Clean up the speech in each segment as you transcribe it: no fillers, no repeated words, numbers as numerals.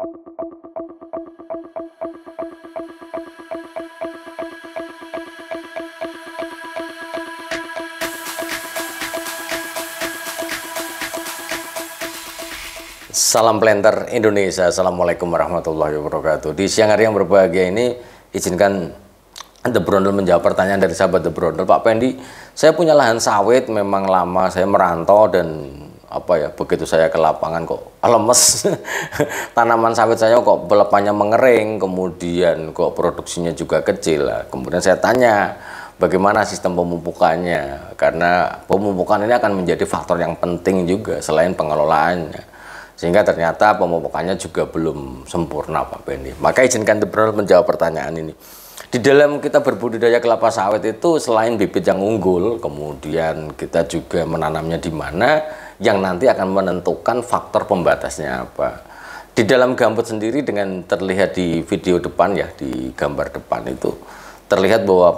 Salam planter Indonesia, Assalamualaikum warahmatullahi wabarakatuh. Di siang hari yang berbahagia ini, izinkan The Brondel menjawab pertanyaan dari sahabat The Brondel. Pak Pendi, saya punya lahan sawit, memang lama saya merantau dan begitu saya ke lapangan kok lemes. Tanaman sawit saya kok pelepahnya mengering, kemudian kok produksinya juga kecil. Kemudian saya tanya, bagaimana sistem pemupukannya? Karena pemupukan ini akan menjadi faktor yang penting juga selain pengelolaannya. Sehingga ternyata pemupukannya juga belum sempurna, Pak Pendi. Maka izinkan The Brondel menjawab pertanyaan ini. Di dalam kita berbudidaya kelapa sawit itu selain bibit yang unggul, kemudian kita juga menanamnya di mana yang nanti akan menentukan faktor pembatasnya apa. Di dalam gambut sendiri dengan terlihat di video depan ya, di gambar depan itu terlihat bahwa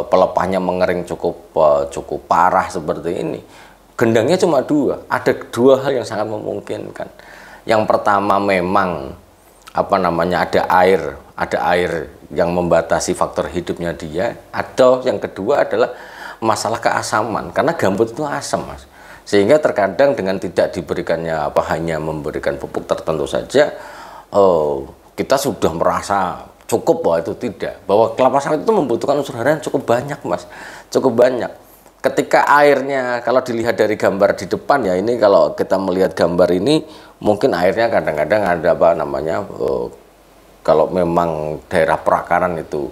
pelepahnya mengering cukup parah seperti ini. Gendangnya cuma dua, ada dua hal yang sangat memungkinkan. Yang pertama memang ada air yang membatasi faktor hidupnya dia, atau yang kedua adalah masalah keasaman, karena gambut itu asam, Mas. Sehingga terkadang dengan tidak diberikannya hanya memberikan pupuk tertentu saja, kita sudah merasa cukup, bahwa itu tidak, bahwa kelapa sawit itu membutuhkan unsur hara yang cukup banyak, Mas, cukup banyak. Ketika airnya, kalau dilihat dari gambar di depan ya, ini kalau kita melihat gambar ini, mungkin airnya kadang-kadang ada kalau memang daerah perakaran itu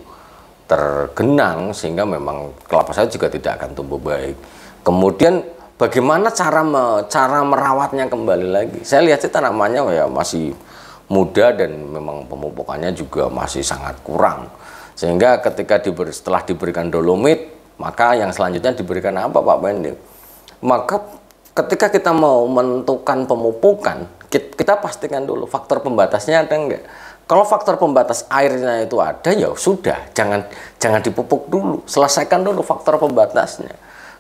tergenang, sehingga memang kelapa sawit juga tidak akan tumbuh baik. Kemudian bagaimana cara merawatnya kembali lagi? Saya lihat sih tanamannya ya masih muda dan memang pemupukannya juga masih sangat kurang. Sehingga ketika setelah diberikan dolomit, maka yang selanjutnya diberikan apa, Pak Pendi? Maka ketika kita mau menentukan pemupukan, kita pastikan dulu faktor pembatasnya ada enggak. Kalau faktor pembatas airnya itu ada, ya sudah, jangan dipupuk dulu, selesaikan dulu faktor pembatasnya.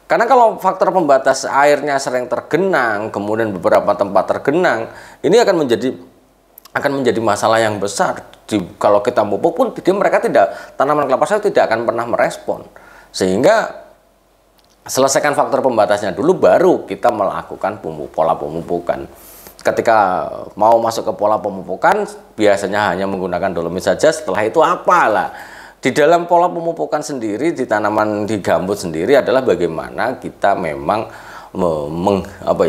Karena kalau faktor pembatas airnya sering tergenang, kemudian beberapa tempat tergenang, ini akan menjadi masalah yang besar. Kalau kita pupuk pun tanaman kelapa sawit tidak akan pernah merespon. Sehingga selesaikan faktor pembatasnya dulu, baru kita melakukan pola pemupukan. Ketika mau masuk ke pola pemupukan, biasanya hanya menggunakan dolomit saja. Setelah itu apalah. Di dalam pola pemupukan sendiri, di tanaman di gambut sendiri adalah bagaimana kita memang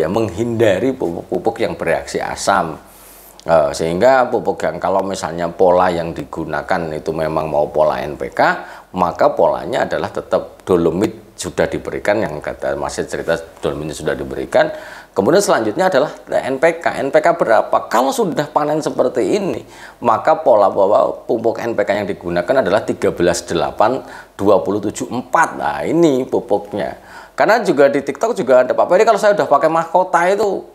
menghindari pupuk yang bereaksi asam. Sehingga pupuk yang kalau misalnya pola yang digunakan itu memang mau pola NPK, maka polanya adalah tetap dolomit sudah diberikan, yang kata masih cerita dolomitnya sudah diberikan. Kemudian selanjutnya adalah NPK. NPK berapa? Kalau sudah panen seperti ini, maka pola pupuk NPK yang digunakan adalah 13-8-27-4. Nah, ini pupuknya. Karena juga di TikTok juga ada, Pak Pendi, kalau saya udah pakai mahkota itu,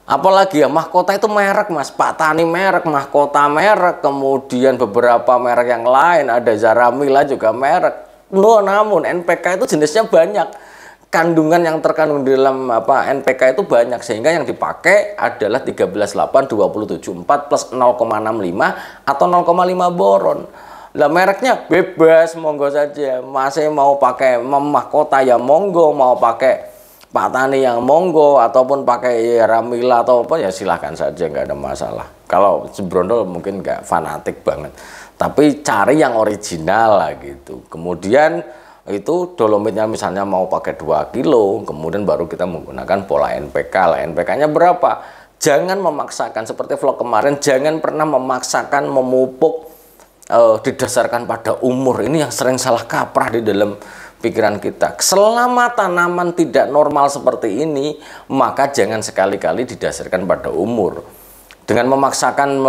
apalagi ya mahkota itu merek, Mas, Pak Tani merek, mahkota merek, kemudian beberapa merek yang lain, ada Zaramila juga merek. Namun NPK itu jenisnya banyak, kandungan yang terkandung di dalam NPK itu banyak, sehingga yang dipakai adalah 13-8-27-4 plus 0,65 atau 0,5 boron. Lah mereknya bebas, monggo saja. Masih mau pakai mahkota ya monggo, mau pakai Pak Tani yang monggo, ataupun pakai Ramila atau apa ya silahkan saja, nggak ada masalah. Kalau Brondel mungkin nggak fanatik banget, tapi cari yang original lah gitu. Kemudian itu dolomitnya misalnya mau pakai 2 kilo, kemudian baru kita menggunakan pola NPK lah. NPK-nya berapa? Jangan memaksakan, seperti vlog kemarin, jangan pernah memaksakan memupuk didasarkan pada umur. Ini yang sering salah kaprah di dalam pikiran kita. Selama tanaman tidak normal seperti ini, maka jangan sekali-kali didasarkan pada umur. Dengan memaksakan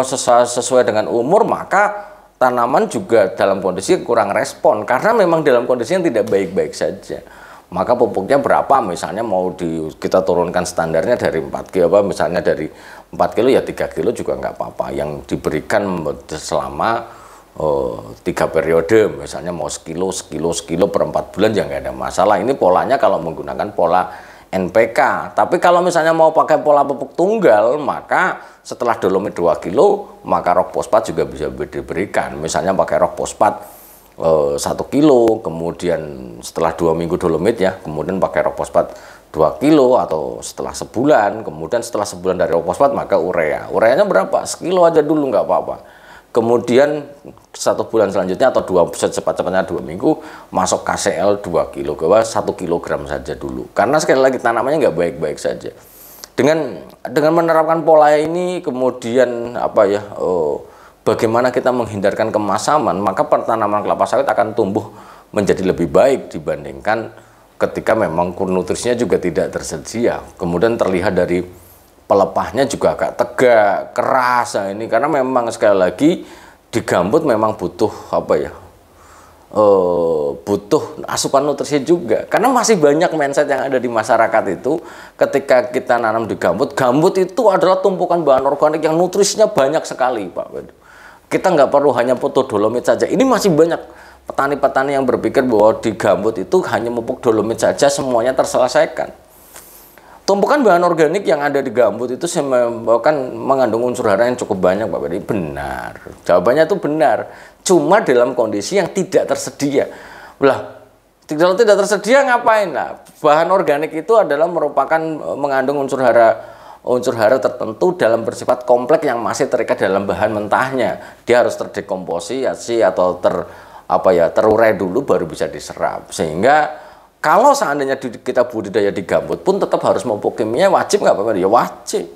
sesuai dengan umur, maka tanaman juga dalam kondisi kurang respon, karena memang dalam kondisi yang tidak baik-baik saja. Maka pupuknya berapa? Misalnya mau kita turunkan standarnya dari 4 kilo, misalnya dari 4 kilo ya 3 kilo juga nggak apa-apa. Yang diberikan selama 3 periode, misalnya mau sekilo per 4 bulan ya nggak ada masalah. Ini polanya kalau menggunakan pola NPK. Tapi kalau misalnya mau pakai pola pupuk tunggal, maka setelah dolomit 2 kilo, maka rock fosfat juga bisa diberikan. Misalnya pakai rock fosfat 1 kilo, kemudian setelah 2 minggu dolomit ya, kemudian pakai rock fosfat 2 kilo, atau setelah sebulan, kemudian setelah sebulan dari rock fosfat maka urea. Ureanya berapa? Sekilo aja dulu nggak apa-apa. Kemudian 1 bulan selanjutnya atau secepat-cepatnya 2 minggu masuk KCL 2 kilo, ke 1 kilogram saja dulu. Karena sekali lagi tanamannya nggak baik-baik saja. Dengan menerapkan pola ini, kemudian bagaimana kita menghindarkan kemasaman, maka tanaman kelapa sawit akan tumbuh menjadi lebih baik dibandingkan ketika memang nutrisinya juga tidak tersedia. Kemudian terlihat dari pelepahnya juga agak tegak, keras. Nah, ini karena memang sekali lagi di gambut memang butuh butuh asupan nutrisi juga. Karena masih banyak mindset yang ada di masyarakat itu, ketika kita nanam di gambut, gambut itu adalah tumpukan bahan organik yang nutrisinya banyak sekali, Pak. Kita nggak perlu hanya foto dolomit saja. Ini masih banyak petani-petani yang berpikir bahwa di gambut itu hanya pupuk dolomit saja semuanya terselesaikan. Tumpukan bahan organik yang ada di gambut itu mengandung unsur hara yang cukup banyak, Pak Bedi. Benar. Jawabannya itu benar. Cuma dalam kondisi yang tidak tersedia. Kalau tidak tersedia ngapain lah? Bahan organik itu adalah merupakan mengandung unsur hara tertentu dalam bersifat kompleks yang masih terikat dalam bahan mentahnya. Dia harus terdekomposisi atau terurai dulu baru bisa diserap. Sehingga kalau seandainya kita budidaya di gambut pun tetap harus pupuk kimia, wajib nggak Pak? Ya wajib.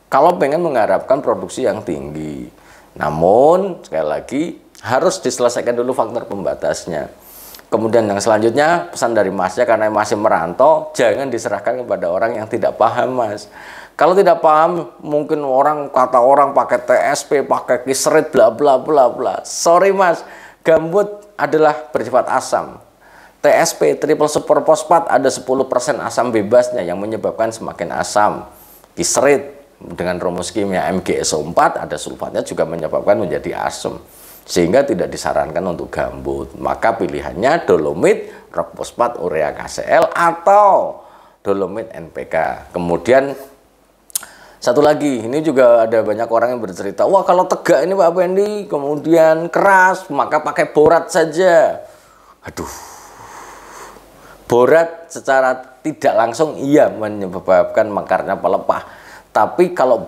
Kalau pengen mengharapkan produksi yang tinggi. Namun sekali lagi harus diselesaikan dulu faktor pembatasnya. Kemudian yang selanjutnya pesan dari Masnya, karena masih merantau, jangan diserahkan kepada orang yang tidak paham, Mas. Kalau tidak paham, mungkin kata orang pakai TSP, pakai kisrit, bla bla bla bla. Sorry Mas, gambut adalah bersifat asam. TSP, triple super fosfat, ada 10% asam bebasnya yang menyebabkan semakin asam. Kisrit dengan rumus kimia MgSO4, ada sulfatnya juga menyebabkan menjadi asam. Sehingga tidak disarankan untuk gambut. Maka pilihannya dolomit, rock fosfat, urea KCL, atau dolomit NPK. Kemudian satu lagi, ini juga ada banyak orang yang bercerita, wah kalau tegak ini Pak Pendi, kemudian keras, maka pakai borat saja. Aduh, borat secara tidak langsung iya menyebabkan mekarnya pelepah. Tapi kalau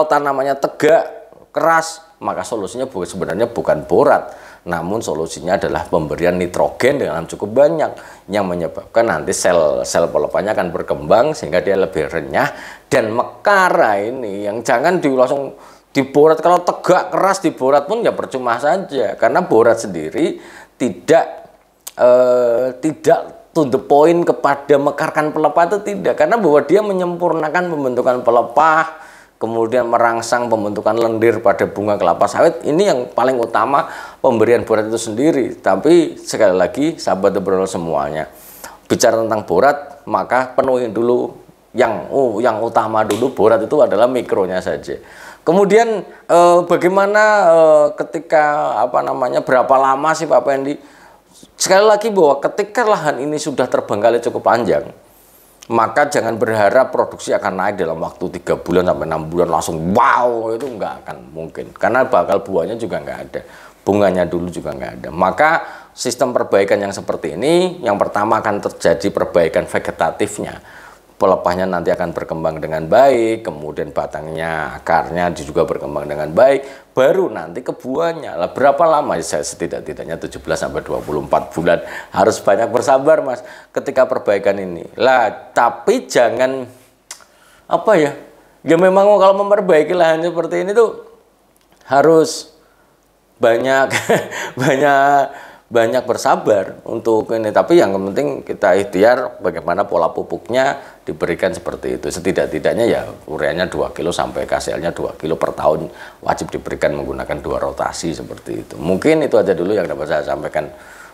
tanamannya tegak, keras, maka solusinya sebenarnya bukan borat, namun solusinya adalah pemberian nitrogen dengan cukup banyak yang menyebabkan nanti sel pelepahnya akan berkembang sehingga dia lebih renyah dan mekar. Ini yang jangan langsung diborat. Kalau tegak keras diborat pun ya percuma saja, karena borat sendiri tidak to the point kepada mekarkan pelepah itu tidak, karena bahwa dia menyempurnakan pembentukan pelepah, kemudian merangsang pembentukan lendir pada bunga kelapa sawit. Ini yang paling utama pemberian borat itu sendiri. Tapi sekali lagi sahabat obrol semuanya, bicara tentang borat maka penuhi dulu yang utama dulu. Borat itu adalah mikronya saja. Kemudian bagaimana ketika berapa lama sih Pak Pendi? Sekali lagi bahwa ketika lahan ini sudah terbengkalai cukup panjang, maka jangan berharap produksi akan naik dalam waktu 3 bulan sampai 6 bulan langsung wow, itu nggak akan mungkin, karena bakal buahnya juga nggak ada, bunganya dulu juga nggak ada. Maka sistem perbaikan yang seperti ini, yang pertama akan terjadi perbaikan vegetatifnya, pelepahnya nanti akan berkembang dengan baik, kemudian batangnya, akarnya juga berkembang dengan baik, baru nanti ke buahnya. Lah berapa lama? Saya setidak-tidaknya 17 sampai 24 bulan. Harus banyak bersabar Mas ketika perbaikan ini. Lah tapi jangan ya memang kalau memperbaiki lahan seperti ini tuh harus banyak banyak bersabar untuk ini. Tapi yang penting kita ikhtiar bagaimana pola pupuknya diberikan seperti itu. Setidak-tidaknya ya ureanya 2 kilo sampai KCL-nya 2 kilo per tahun wajib diberikan menggunakan 2 rotasi seperti itu. Mungkin itu aja dulu yang dapat saya sampaikan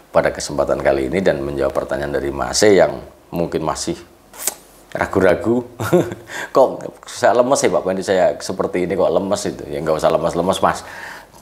pada kesempatan kali ini dan menjawab pertanyaan dari Mas yang mungkin masih ragu-ragu. Kok saya lemes ya Pak Pendi, saya seperti ini kok lemes itu. Ya nggak usah lemes-lemes Mas.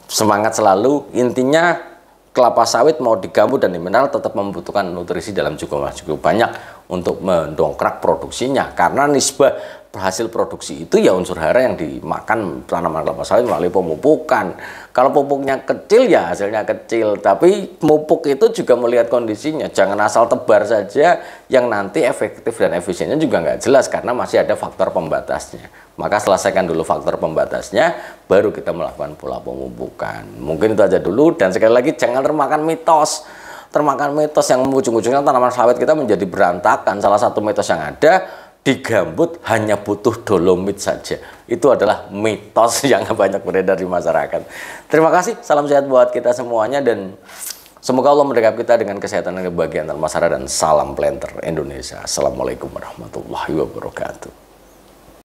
Semangat selalu. Intinya kelapa sawit mau digambut dan dimineral tetap membutuhkan nutrisi dalam jumlah cukup banyak untuk mendongkrak produksinya, karena nisbah hasil produksi itu ya unsur hara yang dimakan tanaman kelapa sawit melalui pemupukan. Kalau pupuknya kecil ya hasilnya kecil, tapi pupuk itu juga melihat kondisinya, jangan asal tebar saja yang nanti efektif dan efisiennya juga nggak jelas karena masih ada faktor pembatasnya. Maka selesaikan dulu faktor pembatasnya, baru kita melakukan pola pemupukan. Mungkin itu aja dulu, dan sekali lagi jangan termakan mitos. Termakan mitos yang ujung-ujungnya tanaman sawit kita menjadi berantakan. Salah satu mitos yang ada, digambut hanya butuh dolomit saja. Itu adalah mitos yang banyak beredar di masyarakat. Terima kasih, salam sehat buat kita semuanya, dan semoga Allah mendekap kita dengan kesehatan dan kebahagiaan dalam masyarakat, dan salam planter Indonesia. Assalamualaikum warahmatullahi wabarakatuh.